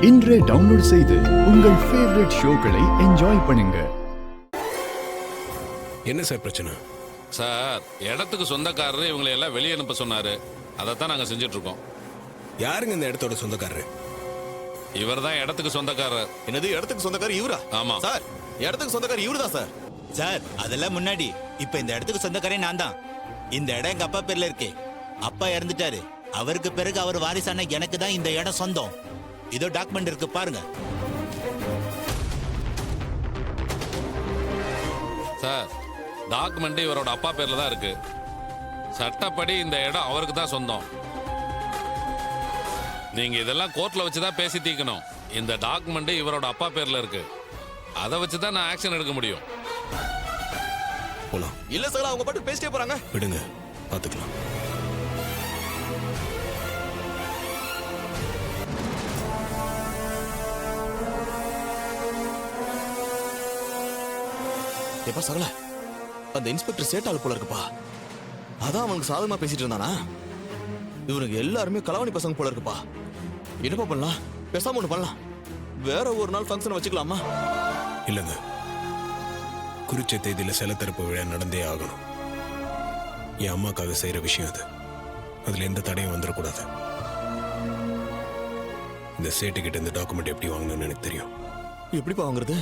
இன்றே டவுன்லோட் செய்து உங்கள் ஃபேவரட் ஷோக்களை என்ஜாய் பண்ணுங்க. என்ன சார் பிரச்சனை? சார், இடத்துக்கு சொந்தக்காரரு இவங்களை எல்லாம் வெளியே அனுப்ப சொன்னாரு. அதைத்தான் நாங்கள் செஞ்சுட்டு இருக்கோம். யாருங்க இந்த இடத்தோட சொந்தக்காரரு? இவர் தான் இடத்துக்கு சொந்தக்காரர். என்னது இடத்துக்கு சொந்தக்காரர் இவரா? ஆமா சார், இடத்துக்கு சொந்தக்காரர் இவரு தான் சார். சார், அதெல்லாம் முன்னாடி. இப்ப இந்த இடத்துக்கு சொந்தக்காரே நான் தான். இந்த இடம் எங்க அப்பா பேர்ல இருக்கு. அப்பா இறந்துட்டாரு. அவருக்கு பிறகு அவர் வாரிசான எனக்கு தான் இந்த இடம் சொந்தம். இதோ டாக்குமெண்ட் இருக்கு பாருங்க. சார், டாக்குமெண்ட் இவரோட அப்பா பேர்ல தான் இருக்கு. சட்டப்படி இந்த இடம் அவருக்கு தான் சொந்தம். நீங்க இதெல்லாம் கோர்ட்ல வச்சுதான் பேசி தீக்கணும். இந்த டாக்குமெண்ட் இவரோட அப்பா பேர்ல இருக்கு. அதை வச்சுதான் நான் ஆக்ஷன் எடுக்க முடியும். போலாம். இல்ல சார், அவங்க பாட்டு பேசிட்டே போறாங்க. விடுங்க, பாத்துக்கலாம். எப்பா சகல, அந்த இன்ஸ்பெக்டர் சேட்டாள் போல இருக்குப்பா. அதான் அவனுக்கு சாதகமா பேசிட்டு இருந்தானா? இவனுக்கு எல்லாருமே கலவாணி பசங்க போல இருக்குப்பா. என்னப்பா பண்ணலாம்? பேசாம ஒண்ணு பண்ணலாம். வேற ஒரு நாள் ஃபங்க்ஷன் வச்சுக்கலாமா? இல்லைங்க, குறிச்ச தேதியில சில திறப்பு விழா நடந்தே ஆகணும். என் அம்மாக்காக செய்யற விஷயம் அது. அதுல எந்த தடையும் வந்துடக்கூடாது. இந்த சேட்டுக்கிட்ட இந்த டாக்குமெண்ட் எப்படி வாங்கணும்னு எனக்கு தெரியும். எப்படிப்பா வாங்குறது?